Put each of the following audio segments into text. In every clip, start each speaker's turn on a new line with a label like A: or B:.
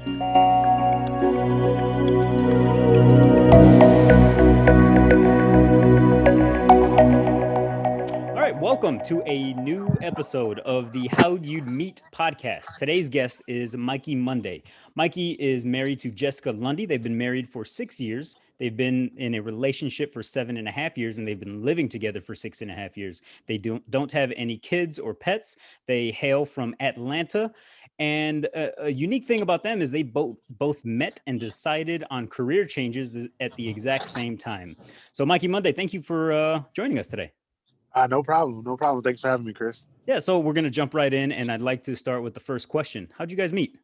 A: All right, welcome to a new episode of the How'd You Meet podcast. Today's guest is Mikey Monday. Mikey is married to Jessica Lundy. They've been married for 6 years. They've been in a relationship for 7.5 years, and they've been living together for 6.5 years. They don't have any kids or pets. They hail from Atlanta. And a unique thing about them is they both met and decided on career changes at the exact same time. So, Mikey Monday, thank you for joining us today.
B: No problem. No problem. Thanks for having me, Chris.
A: Yeah, so we're gonna jump right in, and I'd like to start with the first question. How'd you guys meet?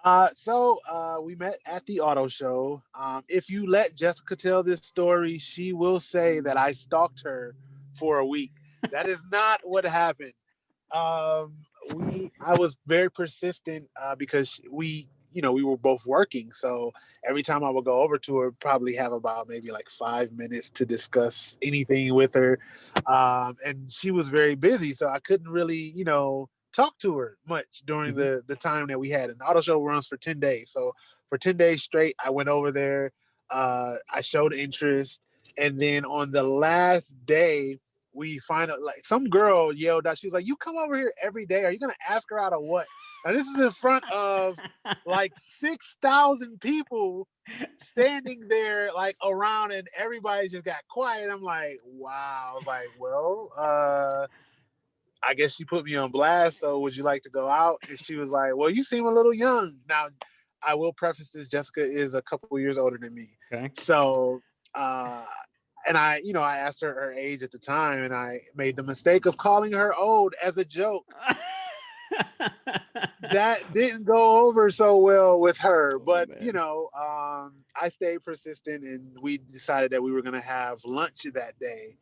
B: We met at the auto show. If you let Jessica tell this story, she will say that I stalked her for a week. That is not what happened. Um, I was very persistent because we were both working. So every time I would go over to her, probably have about maybe like 5 minutes to discuss anything with her. And she was very busy, so I couldn't really, talk to her much during
A: Mhm.
B: the time that we had. And the auto show runs for 10 days. So for 10 days straight, I went over there. I showed interest. And then on the last day, we find out like some girl yelled out, she was like, "You come over here every day. Are you gonna ask her out of what?" And this is in front of like 6,000 people standing there like around, and everybody just got quiet. I'm like, wow. I was like, well, I guess she put me on blast. So would you like to go out? And she was like, well, you seem a little young. Now, I will preface this. Jessica is a couple years older than me.
A: Okay.
B: So, uh, and I asked her her age at the time, and I made the mistake of calling her old as a joke. That didn't go over so well with her,
A: Oh
B: but
A: man.
B: I stayed persistent, and we decided that we were going to have lunch that day.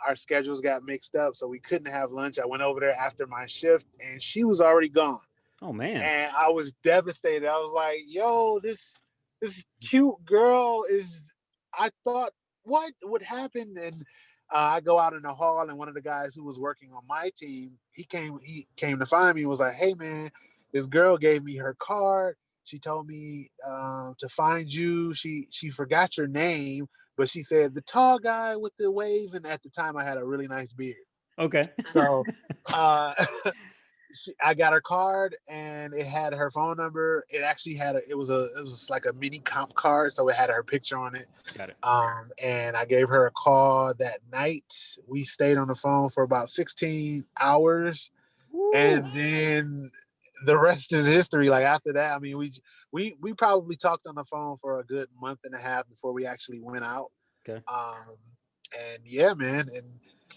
B: Our schedules got mixed up, so we couldn't have lunch. I went over there after my shift, and she was already gone,
A: Oh man.
B: and I was devastated. I was like, "Yo, this cute girl is." I thought, what would happen? And I go out in the hall, and one of the guys who was working on my team, he came to find me and was like, "Hey, man, this girl gave me her card. She told me to find you. She forgot your name, but she said the tall guy with the waves." And at the time, I had a really nice beard.
A: Okay.
B: So uh, I got her card, and it had her phone number. It actually had it was like a mini comp card, so it had her picture on it.
A: Got it.
B: And I gave her a call that night. We stayed on the phone for about 16 hours,
A: Woo.
B: and then the rest is history. Like after that, I mean, we probably talked on the phone for a good month and a half before we actually went out.
A: Okay.
B: Um, and yeah, man, and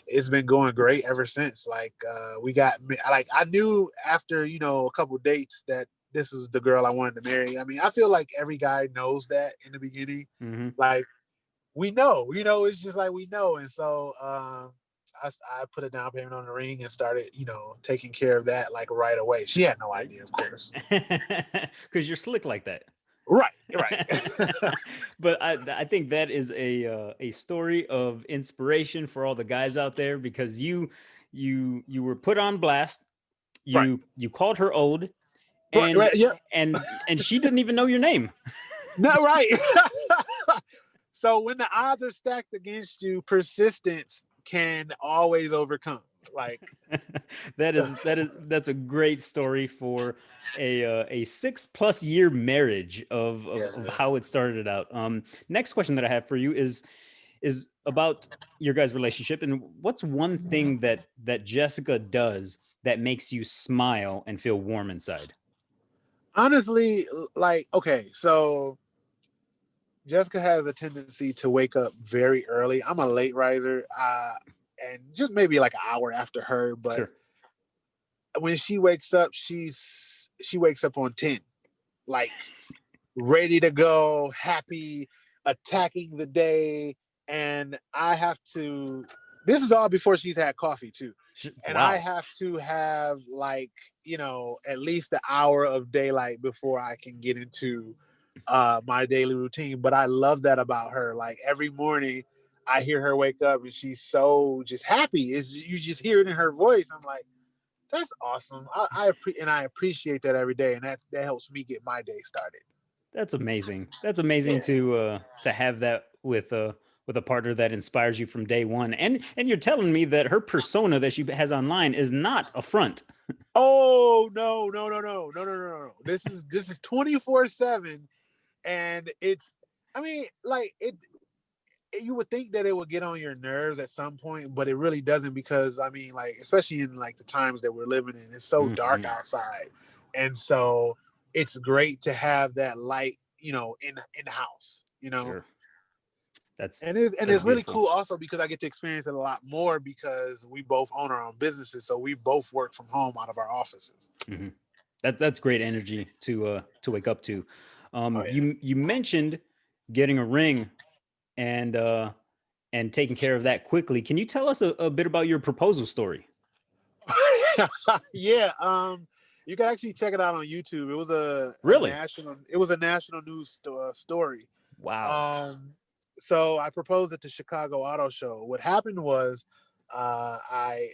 B: it's been going great ever since. Like we got like I knew after a couple dates that this was the girl I wanted to marry. I mean, I feel like every guy knows that in the beginning.
A: Mm-hmm.
B: Like we know, it's just like we know. And so I put a down payment on the ring and started, taking care of that like right away. She had no
A: Right.
B: idea, of course.
A: Because you're slick like that.
B: Right, right.
A: But I think that is a story of inspiration for all the guys out there because you were put on blast.
B: Right,
A: You called her old,
B: right,
A: and
B: right. Yeah,
A: and she didn't even know your name.
B: not right. So when the odds are stacked against you, persistence can always overcome. Like,
A: That's a great story for a 6+ year marriage of
B: yeah.
A: how it started out. Next question that I have for you is about your guys' relationship, and what's one thing that Jessica does that makes you smile and feel warm inside?
B: Honestly, like, okay, so Jessica has a tendency to wake up very early. I'm a late riser, and just maybe like an hour after her. But
A: Sure.
B: when she wakes up, she wakes up on 10, like ready to go, happy, attacking the day. And I have to. This is all before she's had coffee too, and I
A: Wow.
B: have to have like at least an hour of daylight before I can get into my daily routine. But I love that about her. Like every morning, I hear her wake up and she's so just happy. You just hear it in her voice. I'm like, That's awesome. And I appreciate that every day, and that helps me get my day started.
A: That's amazing. That's amazing
B: Yeah.
A: to have that with a partner that inspires you from day one. And you're telling me that her persona that she has online is not a front.
B: Oh no, no, no, no, no, no, no, no. This is 24/7, and it's. I mean, like you would think that it would get on your nerves at some point, but it really doesn't because I mean, like especially in like the times that we're living in, it's so dark
A: Hmm.
B: outside, and so it's great to have that light, in the house,
A: Sure. That's
B: and it's really
A: beautiful.
B: cool also because I get to experience it a lot more because we both own our own businesses, so we both work from home out of our offices.
A: Hmm. That's great energy to wake up to.
B: Oh
A: You mentioned getting a ring and and taking care of that quickly. Can you tell us a bit about your proposal story?
B: yeah, yeah. You can actually check it out on YouTube. It was
A: Really?
B: a national news story.
A: Wow.
B: Um, so I proposed at the Chicago Auto Show. What happened was, I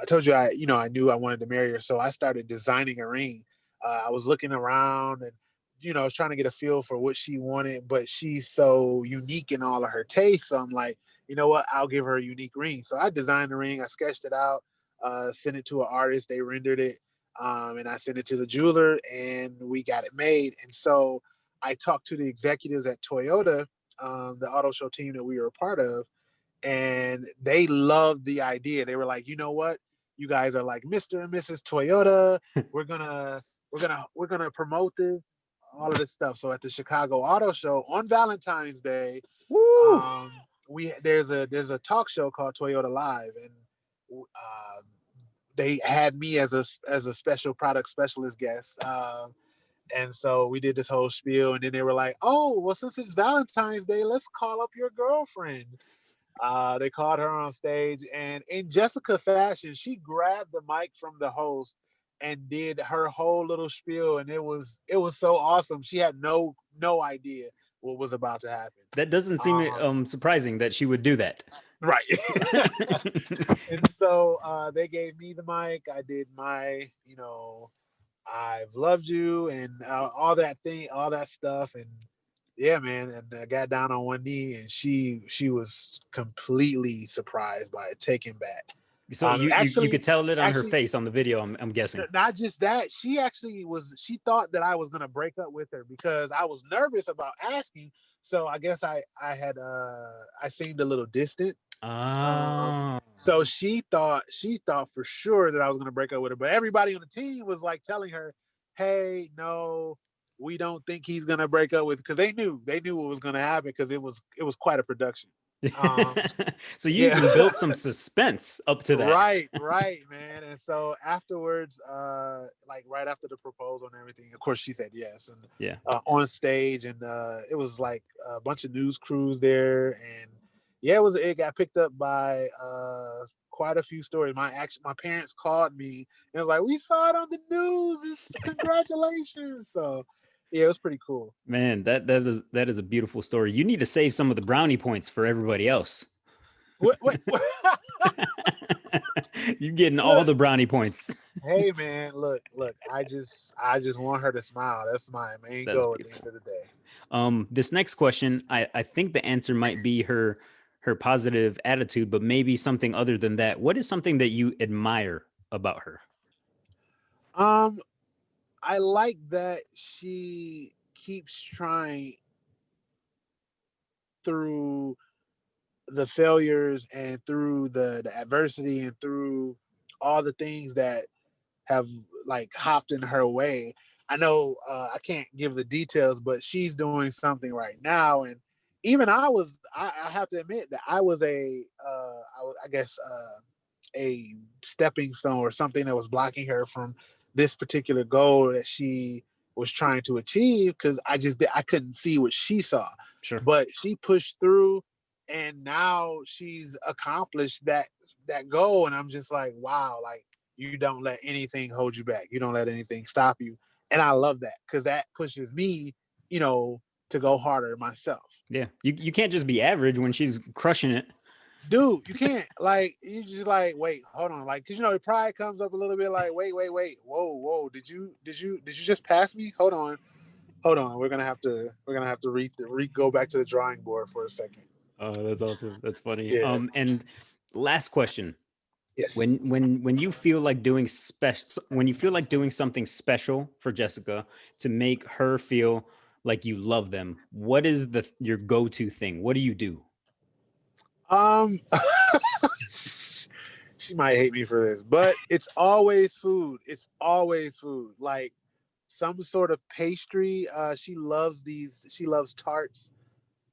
B: told you I knew I wanted to marry her, so I started designing a ring. I was looking around and I was trying to get a feel for what she wanted, but she's so unique in all of her tastes. So I'm like, you know what? I'll give her a unique ring. So I designed the ring. I sketched it out, sent it to an artist. They rendered it, and I sent it to the jeweler, and we got it made. And so I talked to the executives at Toyota, the auto show team that we were a part of, and they loved the idea. They were like, you know what? You guys are like Mr. and Mrs. Toyota. We're gonna we're gonna promote this, all of this stuff. So at the Chicago Auto Show on Valentine's Day,
A: Woo!
B: um, we there's a talk show called Toyota Live, and they had me as a special product specialist guest. And so we did this whole spiel, and then they were like, "Oh, well, since it's Valentine's Day, let's call up your girlfriend." They called her on stage, and in Jessica fashion, she grabbed the mic from the host and did her whole little spiel, and it was so awesome. She had no idea what was about to happen.
A: That doesn't seem
B: Um,
A: surprising that she would do that.
B: right. And so they gave me the mic. I did my, I've loved you and all that stuff, and yeah, man. And I got down on one knee, and she was completely surprised by it, taken back.
A: So you
B: Actually,
A: could tell it on her
B: actually,
A: face on the video. I'm guessing.
B: not just that, she actually was. She thought that I was gonna break up with her because I was nervous about asking. So I guess I seemed a little distant.
A: Ah,
B: So she thought for sure that I was gonna break up with her, but everybody on the team was like telling her, "Hey, no, we don't think he's gonna break up with," because they knew what was gonna happen because it was quite a production. Um,
A: so you
B: yeah,
A: even built some suspense up to that.
B: right, man. And so afterwards, like right after the proposal and everything, of course she said yes, and
A: Yeah.
B: on stage, and it was like a bunch of news crews there, and yeah, it got picked up by quite a few stories. My parents called me and was like, "We saw it on the news. Congratulations!" So yeah, it was pretty cool.
A: Man, that is a beautiful story. You need to save some of the brownie points for everybody else.
B: What?
A: You're getting all
B: Look,
A: the brownie points.
B: hey man, look. I just want her to smile. That's my main
A: That's
B: goal at the
A: beautiful.
B: end of the day.
A: This next question, I think the answer might be her positive attitude, but maybe something other than that. What is something that you admire about her?
B: Um, I like that she keeps trying through the failures and through the adversity and through all the things that have like hopped in her way. I know I can't give the details, but she's doing something right now, and even I have to admit that I guess a stepping stone or something that was blocking her from this particular goal that she was trying to achieve because I couldn't see what she saw,
A: Sure.
B: but she pushed through, and now she's accomplished that goal, and I'm just like, wow, like you don't let anything hold you back. You don't let anything stop you. And I love that because that pushes me, you know, to go harder myself.
A: Yeah. You can't just be average when she's crushing it.
B: dude, you can't. Like, you just like, wait, hold on, like, because the pride comes up a little bit. Like, wait, whoa, did you just pass me? Hold on. We're gonna have to go back to the drawing board for a second.
A: Oh, that's awesome. That's funny.
B: Yeah.
A: And last question.
B: Yes.
A: When you feel like doing when you feel like doing something special for Jessica to make her feel like you love them, what is your go-to thing? What do you do?
B: Um, she might hate me for this, but it's always food. It's always food. Like some sort of pastry. She loves these. She loves tarts.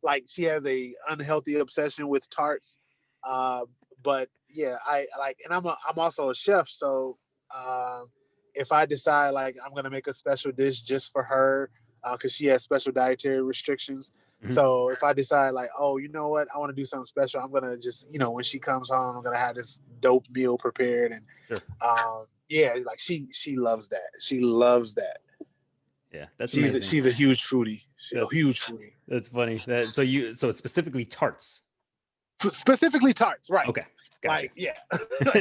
B: Like she has a unhealthy obsession with tarts. Uh, but yeah, I like, and I'm also a chef, so um, if I decide like I'm gonna make a special dish just for her, because she has special dietary restrictions.
A: Mhm.
B: So if I decide like, oh, you know what, I want to do something special, I'm gonna just, when she comes home, I'm gonna have this dope meal prepared, and
A: Sure.
B: yeah, like she loves that. She loves that.
A: Yeah, that's
B: She's
A: amazing.
B: she's a huge foodie. She's a
A: That's
B: huge foodie.
A: that's funny. So it's specifically tarts.
B: Specifically tarts, right?
A: Okay, gotcha.
B: Like, yeah,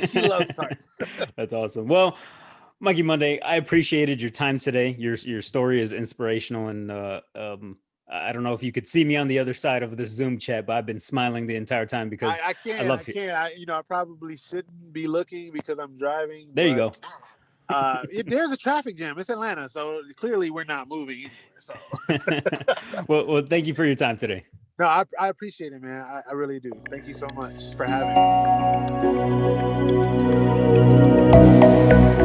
B: she loves tarts.
A: That's awesome. Well, Mikey Monday, I appreciated your time today. Your story is inspirational, and I don't know if you could see me on the other side of this Zoom chat, but I've been smiling the entire time
B: I,
A: because
B: I
A: I
B: can't, I
A: love it.
B: can't. I probably shouldn't be looking because I'm driving,
A: There you
B: but
A: go.
B: there's a traffic jam. It's Atlanta, so clearly we're not moving anywhere. So,
A: Well, thank you for your time today.
B: no, I appreciate it, man. I really do. Thank you so much for having me.